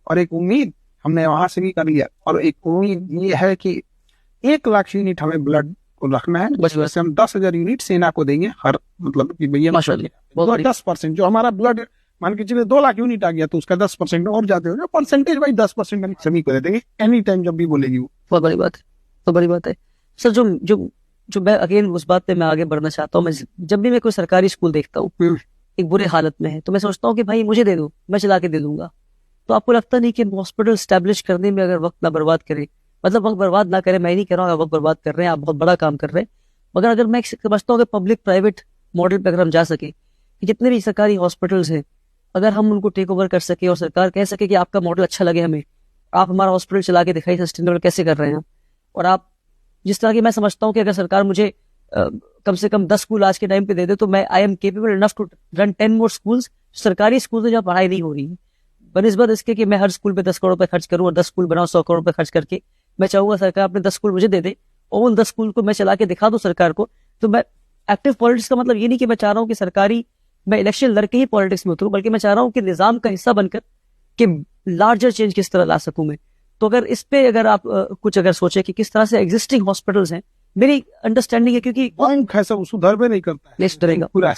और एक उम्मीद हमने वहां से भी कर लिया, और एक उम्मीद ये है कि 1 लाख यूनिट हमें ब्लड को रखना है, बस वैसे हम 10,000 यूनिट सेना को देंगे हर, मतलब कि भैया माशाल्लाह 10% जो हमारा ब्लड मान के चलिए 2 लाख यूनिट आ गया तो उसका 10% और जाते हो, परसेंटेज भाई 10% हम सभी को दे देंगे एनी टाइम जब भी बोलेगी वो। बहुत बड़ी बात है, बहुत बड़ी बात है सर। जो जो जो मैं अगेन उस बात पे मैं आगे बढ़ना चाहता हूँ। मैं जब भी मैं कोई सरकारी स्कूल देखता हूँ एक बुरे हालत में है, तो मैं सोचता हूँ कि भाई मुझे दे दो, मैं चला के दे दूंगा। तो आपको लगता नहीं कि हॉस्पिटल स्टैब्लिश करने में अगर वक्त ना बर्बाद करे, मतलब वक्त बर्बाद ना करे, मैं नहीं कह रहा हूँ वक्त बर्बाद कर रहे हैं, आप बहुत बड़ा काम कर रहे हैं, मगर अगर मैं समझता हूँ कि पब्लिक प्राइवेट मॉडल पे अगर हम जा सके कि जितने भी सरकारी हॉस्पिटल्स हैं अगर हम उनको टेक ओवर कर सके और सरकार कह सके कि आपका मॉडल अच्छा लगे हमें, आप हमारा हॉस्पिटल चला के दिखाई सस्टेनेबल कैसे कर रहे हैं। और आप जिस तरह की मैं समझता हूँ कि अगर सरकार मुझे कम से कम 10 स्कूल आज के टाइम पे दे दे तो मैं I am capable enough to run 10 more schools, सरकारी स्कूल में जहाँ पढ़ाई नहीं हो रही है, बनिस्बत इसके कि मैं हर स्कूल पे 10 करोड़ रुपए खर्च करूं और 10 स्कूल बनाऊं 100 करोड़ रुपए खर्च करके। मैं चाहूंगा सरकार अपने 10 स्कूल मुझे दे दे और उन 10 स्कूल को मैं चला के दिखा दूं सरकार को। तो मैं एक्टिव पॉलिटिक्स का मतलब ये नहीं कि मैं चाह रहा हूँ कि सरकारी मैं इलेक्शन लड़के ही पॉलिटिक्स में उतरूं, बल्कि मैं चाह रहा हूँ कि निजाम का हिस्सा बनकर कि लार्जर चेंज किस तरह ला सकूं मैं। तो अगर इस पे अगर आप कुछ अगर सोचे कि किस तरह से एग्जिस्टिंग हॉस्पिटल्स हैं, मेरी अंडरस्टैंडिंग है क्योंकि सब सुधार भी नहीं करता है नेक्स्ट रहेगा पूरा,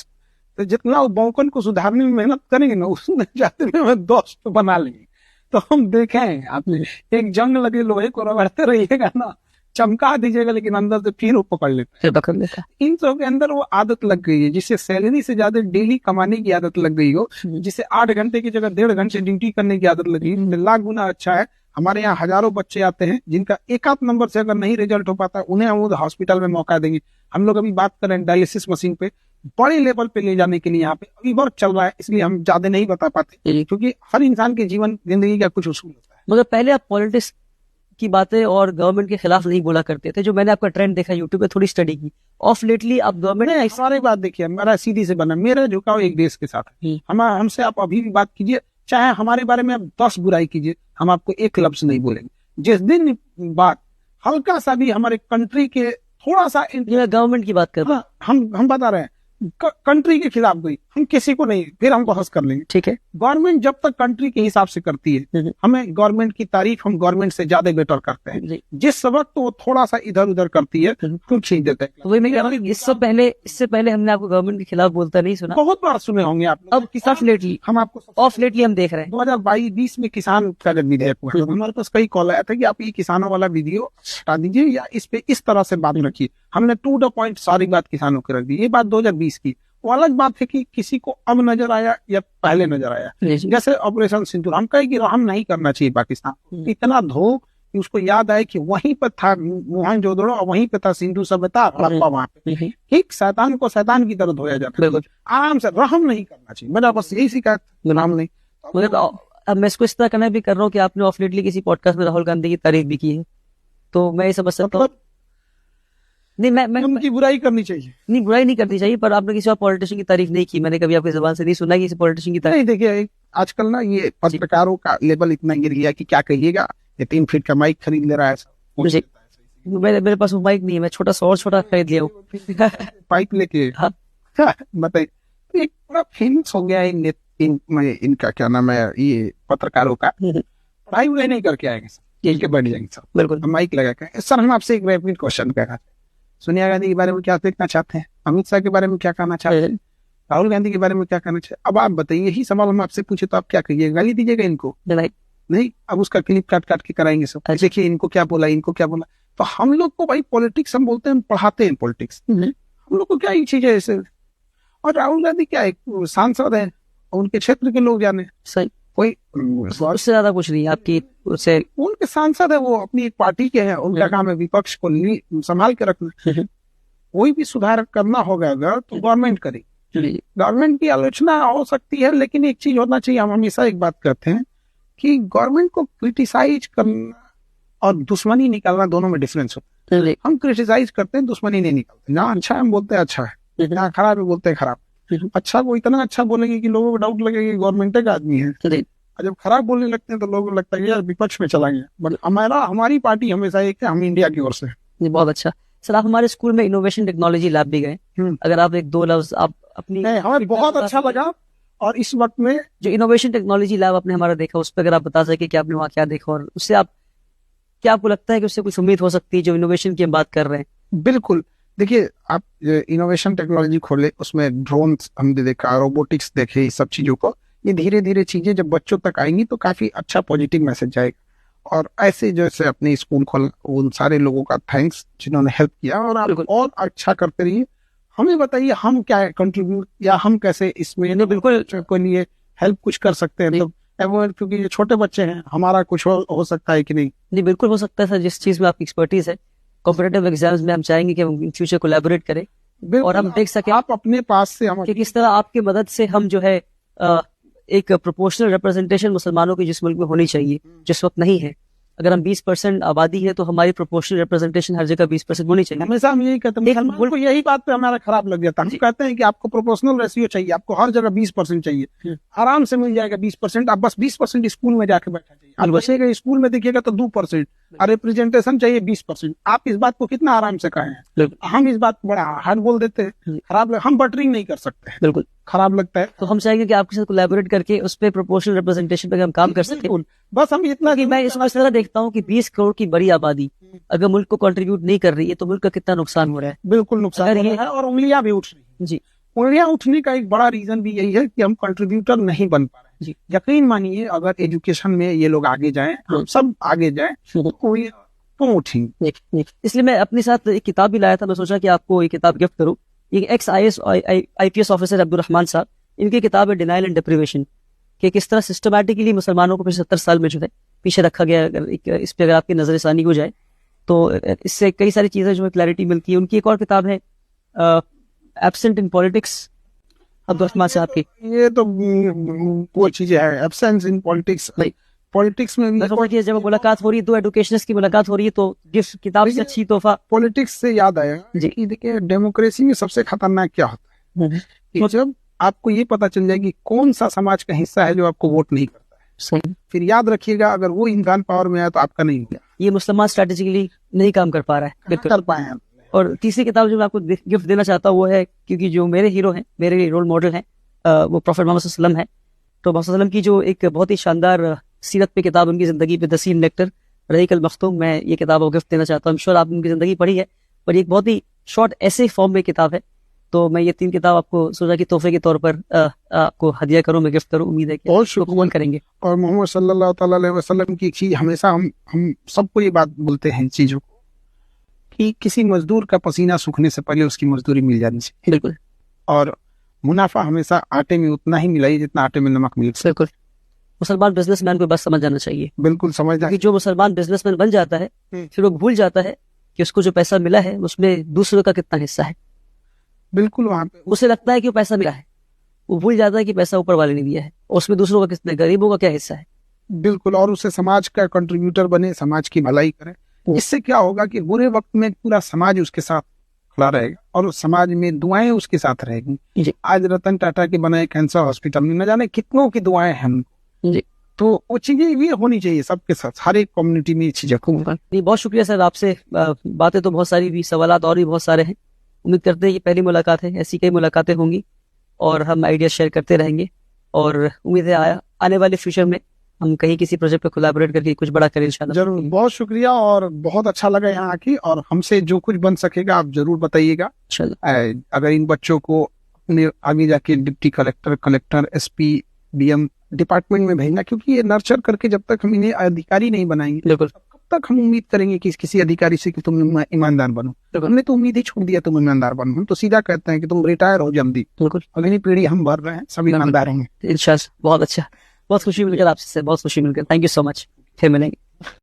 तो जितना वो बौकन को सुधारने में मेहनत करेंगे ना उसमें जाते में हमें दोस्त बना लेंगे। तो हम देखें आपने एक जंग लगे लोहे को रगड़ते रहिएगा ना, चमका दीजिएगा लेकिन अंदर से फिर वो पकड़ लेता है। इन सब के अंदर वो आदत लग गई है जिससे सैलरी से ज्यादा डेली कमाने की आदत लग गई हो, जिससे 8 घंटे की जगह 1.5 घंटे ड्यूटी करने की आदत लगी। लाख गुना अच्छा है। हमारे यहाँ हजारों बच्चे आते हैं जिनका एक आध नंबर से अगर नहीं रिजल्ट हो पाता उन्हें हम हॉस्पिटल में मौका देंगे। हम लोग अभी बात करें डायलिसिस मशीन पे बड़े लेवल पे ले जाने के लिए यहाँ पे अभी वर्क चल रहा है, इसलिए हम ज्यादा नहीं बता पाते क्योंकि हर इंसान के जीवन जिंदगी का कुछ उसूल होता है। मगर पहले आप पॉलिटिक्स की बातें और गवर्नमेंट के खिलाफ नहीं बोला करते थे। जो मैंने आपका ट्रेंड देखा यूट्यूब पे थोड़ी स्टडी की, ऑफ लेटली आप गवर्नमेंट सारी बात देखिए मेरा सीधी से बना, मेरा झुकाव एक देश के साथ है। हमसे आप अभी भी बात कीजिए, चाहे हमारे बारे में आप 10 बुराई कीजिए, हम आपको एक लफ्ज नहीं बोलेंगे। जिस दिन बात हल्का सा भी हमारे कंट्री के थोड़ा सा गवर्नमेंट की बात कर रहे हैं, हम बता रहे हैं कंट्री के खिलाफ गई हम किसी को नहीं, फिर हम बहस कर लेंगे। ठीक है, गवर्नमेंट जब तक कंट्री के हिसाब से करती है हमें गवर्नमेंट की तारीफ हम गवर्नमेंट से ज्यादा बेटर करते हैं। जिस वक्त तो वो थोड़ा सा इधर उधर करती है तो छीन देते हैं। तो वही मैं कह रहा हूँ इससे पहले हमने आपको गवर्नमेंट के खिलाफ बोलता नहीं सुना, बहुत बार सुने होंगे आप। अब ऑफ लेटली हम आपको ऑफ लेटली हम देख रहे हैं 2022 में किसान का जब विधेयक हुआ हमारे पास कई कॉल आया था कि आप ये किसानों वाला वीडियो हटा दीजिए या इस पे इस तरह से बात रखिए। हमने टू द पॉइंट सारी बात किसानों की रख दी। ये बात 2020 की। वो अलग बात है कि किसी को अब नजर आया या पहले नजर आया। जैसे ऑपरेशन सिंदूर हम कहे कि हम नहीं करना चाहिए पाकिस्तान, इतना धो कि उसको याद आए कि वहीं पर था मोहनजोदड़ो और वहीं पे था सिंधु सभ्यता वहां पे। ठीक, शैतान को शैतान की तरह धोया जाता है, आराम से रहम नहीं करना चाहिए। मेरा बस यही शिकायत नाम नहीं। अब मैं इसको इस तरह करना भी कर रहा हूँ कि आपने ऑफ लेटली किसी पॉडकास्ट में राहुल गांधी की तारीफ भी की है, तो मैं ये समझ सकता हूँ नहीं मैं उनकी बुराई करनी चाहिए, नहीं बुराई नहीं करनी चाहिए, पर आपने किसी और पॉलिटिशियन की तारीफ नहीं की। मैंने कभी आपकी जुबान से नहीं सुना कि किसी पॉलिटिशियन की तारीफ। नहीं, देखिए आजकल ना ये पत्रकारों का लेवल इतना गिर गया कि क्या कहिएगा। ये 3 फीट का माइक खरीद ले रहा है। मेरे पास वो माइक नहीं है, मैं छोटा सा और छोटा खरीद लिया हूँ पाइप लेके। बताइए, एक पूरा फेमस हो गया इनका क्या नाम है, ये पत्रकारों का पढ़ाई वही नहीं करके आएंगे सर, के बढ़ जाएंगे सर। बिल्कुल माइक लगा के। सर हम आपसे एक रैपिड क्वेश्चन कह रहे थे, सोनिया गांधी के बारे में क्या देखना चाहते हैं, अमित शाह के बारे में क्या कहना चाहते हैं, राहुल गांधी के बारे में क्या कहना चाहिए। अब आप बताइए, यही सवाल हम आपसे पूछे तो आप क्या कहिएगा? गाली दीजिएगा इनको? नहीं, अब उसका क्लिप काट काट के कराएंगे सब, देखिए इनको क्या बोला, इनको क्या बोला। तो हम लोग को भाई पॉलिटिक्स हम बोलते हैं, पढ़ाते हैं पॉलिटिक्स, हम लोग को क्या ये चीज है ऐसे। और राहुल गांधी क्या एक सांसद है, उनके क्षेत्र के लोग जाने, सही कोई उससे ज्यादा कुछ नहीं आपकी उससे। उनके सांसद है, वो अपनी एक पार्टी के हैं, उनका काम है विपक्ष को संभाल के रखना। कोई भी सुधार करना होगा अगर तो गवर्नमेंट करे, गवर्नमेंट की आलोचना हो सकती है, लेकिन एक चीज होना चाहिए। हम हमेशा एक बात करते हैं कि गवर्नमेंट को क्रिटिसाइज करना और दुश्मनी निकालना दोनों में डिफरेंस होता है। हम क्रिटिसाइज करते हैं, दुश्मनी नहीं निकालते। जहाँ अच्छा है हम बोलते हैं अच्छा है, जहाँ खराब है बोलते हैं खराब। अच्छा को इतना अच्छा बोलेंगे कि लोगों को डाउट लगेगा कि गवर्नमेंट का आदमी है, और जब खराब बोलने लगते हैं तो लोगों को लगता है यार विपक्ष में चला गया। बट हमारी पार्टी हमेशा एक है, हम इंडिया की ओर से। बहुत अच्छा सर, आप हमारे स्कूल में इनोवेशन टेक्नोलॉजी लैब भी गए, अगर आप 1-2 लफ्ज आप अपनी। हमें बहुत अच्छा लगा, और इस वक्त में जो इनोवेशन टेक्नोलॉजी लैब आपने हमारा देखा, उस पर अगर आप बता सके कि आपने वहाँ क्या देखा, और उससे आप क्या, आपको लगता है कि उससे कुछ उम्मीद हो सकती है जो इनोवेशन की हम बात कर रहे हैं? बिल्कुल, देखिए आप इनोवेशन टेक्नोलॉजी खोले, उसमें ड्रोन्स हमने देखा, रोबोटिक्स देखे, इस सब चीजों को, ये धीरे धीरे चीजें जब बच्चों तक आएंगी तो काफी अच्छा पॉजिटिव मैसेज जाएगा। और ऐसे जैसे अपने स्कूल खोल, उन सारे लोगों का थैंक्स जिन्होंने हेल्प किया, और आप बिल्कुल। और अच्छा करते रहिए। हमें बताइए हम क्या कंट्रीब्यूट, या हम कैसे इसमें बिल्कुल के लिए हेल्प कुछ कर सकते हैं। तो क्योंकि ये छोटे बच्चे हैं, हमारा कुछ हो सकता है कि नहीं? नहीं, बिल्कुल हो सकता है सर, जिस चीज में आपकी एक्सपर्टीज है। कॉम्पिटेटिव एग्जाम्स में हम चाहेंगे कि हम इन फ्यूचर कोलैबोरेट करें और हम देख सकें आप अपने पास से हम कि किस तरह आपकी मदद से हम जो है एक प्रोपोर्शनल रिप्रेजेंटेशन मुसलमानों की जिस मुल्क में होनी चाहिए, जिस वक्त नहीं है। अगर हम 20% आबादी है तो हमारी प्रोपोर्शनल रिप्रेजेंटेशन हर जगह 20% होनी चाहिए। हमेशा हम यही कहते हैं, मुसलमान को यही बात पे हमारा खराब लग जाता है। हम कहते हैं कि आपको प्रोपोर्शनल रेशियो चाहिए, आपको हर जगह 20% चाहिए, आराम से मिल जाएगा 20%। आप बस 20% स्कूल में जाके बैठा चाहिए। आप बचेगा स्कूल में देखिएगा तो 2%, और रिप्रेजेंटेशन चाहिए 20%। आप इस बात को कितना आराम से कहें, हम इस बात को बड़ा हार्ड बोल देते हैं, खराब हम बटरिंग नहीं कर सकते, बिल्कुल खराब लगता है। तो हम चाहेंगे कि आपके साथ कोलैबोरेट करके उस पर प्रोपोर्शनल रिप्रेजेंटेशन पे हम काम कर सकें। बस हम इतना कि मैं इसमें इस तरह देखता हूँ कि 20 करोड़ की बड़ी आबादी अगर मुल्क को कंट्रीब्यूट नहीं कर रही है तो मुल्क का कितना नुकसान हो रहा है। बिल्कुल नुकसान अगर हो ये रहा है, और उंगलियां भी उठ रही हैं। जी, उंगलियां उठने का एक बड़ा रीजन भी यही है कि हम कंट्रीब्यूटर नहीं बन पा रहे हैं। जी। यकीन मानिए, अगर एजुकेशन में ये लोग आगे जाएं, हम सब आगे जाएं, तो ये क्यों उठेंगे? इसलिए मैं अपने साथ एक किताब भी लाया था। मैं सोचा कि आपको ये किताब गिफ्ट करूं। ये x IPS officer Abdul Rahman साहब, इनकी किताब है डिनाइल एंड डिप्रिवेशन, कि किस तरह सिस्टमैटिकली मुसलमानों को पिछले 70 साल में जो है पीछे रखा गया। अगर इस पे अगर आपकी नजरसानी हो जाए तो इससे कई सारी चीजें जो है क्लैरिटी मिलती है। उनकी एक और किताब है absent in politics, Abdul Rahman साहब की। ये तो वो चीजें है, एब्सेंस इन पॉलिटिक्स। पॉलिटिक्स में मैं सोचा कि जब मुलाकात हो रही है, दो एडुकेशनिस्ट की मुलाकात हो रही है, तो गिफ्ट किताब से अच्छी तोहफा। पॉलिटिक्स से याद आया जी। कि देखिए, डेमोक्रेसी में सबसे खतरनाक क्या होता है कि जब आपको ये पता चल जाए कि कौन सा समाज का हिस्सा है जो आपको वोट नहीं करता है, सही। फिर याद रखिएगा, अगर वो इंसान पावर में आया तो आपका नहीं गया। ये मुसलमान स्ट्रेटेजिकली नहीं काम कर पा रहा है, बिल्कुल कर पाए हैं। और तीसरी किताब जो मैं आपको गिफ्ट देना चाहता हूँ वो है, क्योंकि जो मेरे हीरो हैं, मेरे रोल मॉडल हैं, वो प्रॉफेट मोहम्मद सल्लल्लाहु अलैहि वसल्लम है। तो मोहम्मद सल्लल्लाहु अलैहि वसल्लम की जो एक बहुत ही शानदार सीरत पे किताब, उनकी जिंदगी पे, the scene lecture रहीक Al Maktoum, मैं ये किताब को गिफ्ट देना चाहता हूँ। श्योर आपने उनकी जिंदगी पढ़ी है, पर एक बहुत ही शॉर्ट ऐसे फॉर्म में किताब है। तो मैं ये 3 किताब आपको सोचा कि तोहफे के तौर पर आपको हदिया करूं, मैं गिफ्ट करूं। उम्मीद है कि बहुत आप कबूल करेंगे। और मोहम्मद सल्लल्लाहु अलैहि वसल्लम की एक चीज हमेशा हम सबको ये बात बोलते हैं चीजों को, कि किसी मजदूर का पसीना सूखने से पहले उसकी मजदूरी मिल जानी चाहिए। बिल्कुल। और मुनाफा हमेशा आटे में उतना ही मिलाइए जितना आटे में नमक मिले। बिल्कुल। मुसलमान बिजनेसमैन को बस समझ जाना चाहिए, बिल्कुल समझ क्योंकि जो मुसलमान बिजनेसमैन बन जाता है फिर वो भूल जाता है कि उसको जो पैसा मिला है उसमें दूसरों का कितना हिस्सा है। बिल्कुल, वहां पे उसे लगता है कि वो पैसा मिला है, वो भूल जाता है कि पैसा ऊपर वाले ने दिया है, और उसमें दूसरों का कितना, गरीबों का क्या हिस्सा है। बिल्कुल, और उसे समाज का कंट्रीब्यूटर बने, समाज की भलाई करे। इससे क्या होगा कि बुरे वक्त में पूरा समाज उसके साथ खड़ा रहेगा, और उस समाज में दुआएं उसके साथ रहेगी। आज रतन टाटा के बनाए कैंसर हॉस्पिटल में न जाने कितनों की दुआएं हैं उनको। जी। तो वो चीजें भी होनी चाहिए सबके साथ, हर एक कम्युनिटी में चीजें। बहुत शुक्रिया सर, आपसे बातें तो बहुत सारी भी, सवालात और भी बहुत सारे हैं। उम्मीद करते हैं कि पहली मुलाकात है, ऐसी कई मुलाकातें होंगी और हम आइडिया शेयर करते रहेंगे। और उम्मीद है आने वाले फ्यूचर में हम कहीं किसी प्रोजेक्ट पे कोलैबोरेट करके कुछ बड़ा करें इंशाल्लाह। जरूर, बहुत शुक्रिया, और बहुत अच्छा लगा यहाँ आके, और हमसे जो कुछ बन सकेगा आप जरूर बताइएगा। अगर इन बच्चों को अपने आगे जाके deputy collector SP DM department में भेजना, क्योंकि ये नर्चर करके जब तक हम इन्हें अधिकारी नहीं बनाएंगे, बिल्कुल, कब तक हम उम्मीद करेंगे कि किसी अधिकारी से कि तुम ईमानदार बनो। हमने तो उम्मीद ही छोड़ दिया तुम ईमानदार बनो, हम तो सीधा कहते हैं कि तुम रिटायर हो जल्दी। बिल्कुल, अगली पीढ़ी हम भर रहे हैं, सब ईमानदार होंगे इंशाल्लाह। बहुत अच्छा, बहुत खुशी मिलकर आपसे, बहुत खुशी मिलकर। थैंक यू सो मच, फिर मिलेंगे।